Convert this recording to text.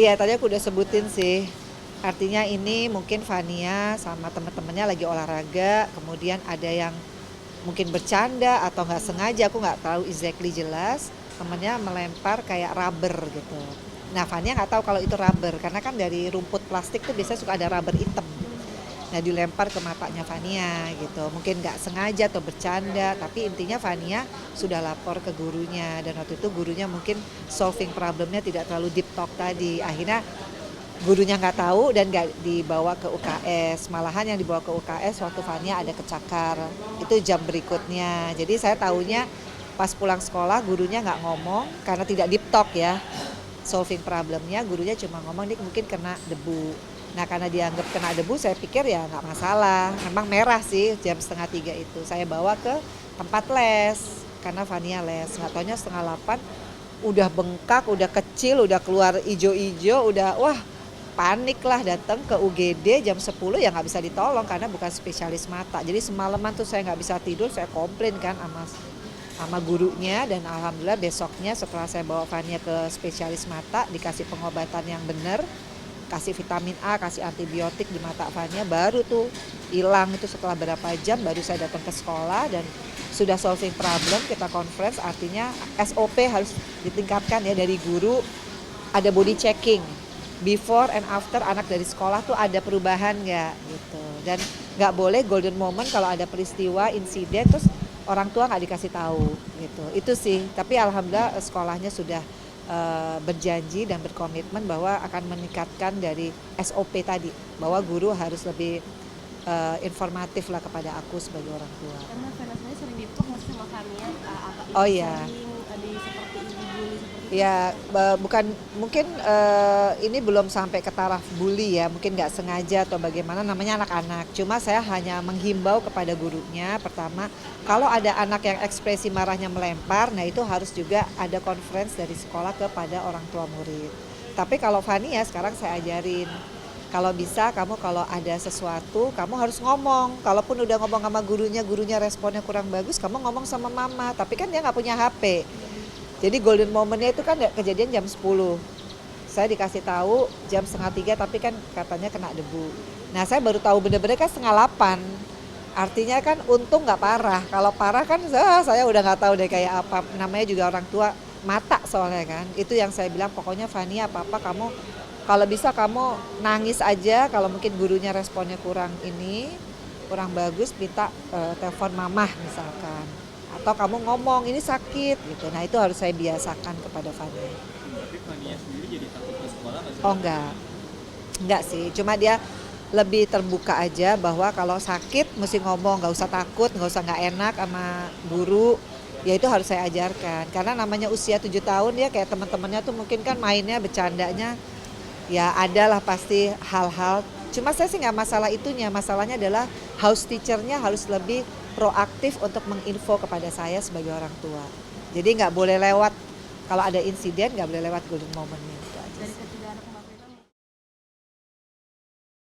Iya, tadi aku udah sebutin sih. Artinya ini mungkin Fania sama teman-temannya lagi olahraga, kemudian ada yang mungkin bercanda atau nggak sengaja, aku nggak tahu exactly jelas. Temennya melempar kayak rubber gitu. Nah, Fania nggak tahu kalau itu rubber, karena kan dari rumput plastik tuh biasanya suka ada rubber hitam. Nah, dilempar ke matanya Fania gitu. Mungkin nggak sengaja atau bercanda, tapi intinya Fania sudah lapor ke gurunya. Dan waktu itu gurunya mungkin solving problemnya tidak terlalu deep talk tadi. Akhirnya gurunya nggak tahu dan nggak dibawa ke UKS. Malahan yang dibawa ke UKS waktu Fania ada kecakar. Itu jam berikutnya. Jadi saya tahunya pas pulang sekolah gurunya nggak ngomong karena tidak deep talk ya. Solving problemnya gurunya cuma ngomong ini mungkin kena debu. Nah karena dianggap kena debu saya pikir ya nggak masalah. Memang merah sih jam 2:30 itu. Saya bawa ke tempat les karena Fania les. Nggak taunya 7:30 udah bengkak, udah kecil, udah keluar ijo-ijo, udah wah panik lah datang ke UGD jam 10 ya nggak bisa ditolong karena bukan spesialis mata. Jadi semalaman tuh saya nggak bisa tidur, saya komplain kan sama gurunya dan alhamdulillah besoknya setelah saya bawa Fania ke spesialis mata dikasih pengobatan yang benar, kasih vitamin A, kasih antibiotik di mata Fania baru tuh hilang itu setelah berapa jam baru saya datang ke sekolah dan sudah solving problem kita conference artinya SOP harus ditingkatkan ya dari guru ada body checking before and after anak dari sekolah tuh ada perubahan nggak gitu dan nggak boleh golden moment kalau ada peristiwa insiden terus orang tua nggak dikasih tahu gitu itu sih tapi alhamdulillah sekolahnya sudah berjanji dan berkomitmen bahwa akan meningkatkan dari SOP tadi bahwa guru harus lebih informatif lah kepada aku sebagai orang tua. Karena Vena sendiri sering diplok masih sama Fania, apa Oh ibu iya. sering di seperti dibully seperti itu? Ya, bukan mungkin ini belum sampai ke taraf bully ya, mungkin nggak sengaja atau bagaimana namanya anak-anak. Cuma saya hanya menghimbau kepada gurunya, pertama kalau ada anak yang ekspresi marahnya melempar, nah itu harus juga ada conference dari sekolah kepada orang tua murid. Tapi kalau Fania sekarang saya ajarin, kalau bisa kamu kalau ada sesuatu kamu harus ngomong. Kalaupun udah ngomong sama gurunya responnya kurang bagus, kamu ngomong sama mama. Tapi kan dia nggak punya HP. Jadi golden momennya itu kan kejadian jam 10. Saya dikasih tahu jam 2:30 tapi kan katanya kena debu. Nah saya baru tahu bener-bener kan 7:30. Artinya kan untung nggak parah. Kalau parah kan saya udah nggak tahu deh kayak apa. Namanya juga orang tua mata soalnya kan. Itu yang saya bilang pokoknya Fania apa-apa kamu kalau bisa kamu nangis aja. Kalau mungkin gurunya responnya kurang bagus minta telepon mamah misalkan atau kamu ngomong ini sakit gitu. Nah itu harus saya biasakan kepada Fania. Tapi Fania sendiri jadi takut ke sekolah nggak sih? Oh enggak sih. Cuma dia lebih terbuka aja bahwa kalau sakit mesti ngomong, nggak usah takut, nggak usah nggak enak sama guru. Ya itu harus saya ajarkan. Karena namanya usia 7 tahun ya kayak teman-temannya tuh mungkin kan mainnya, bercandanya. Ya adalah pasti hal-hal. Cuma saya sih nggak masalah itunya. Masalahnya adalah house teacher-nya harus lebih proaktif untuk menginfo kepada saya sebagai orang tua. Jadi nggak boleh lewat, kalau ada insiden nggak boleh lewat golden moment.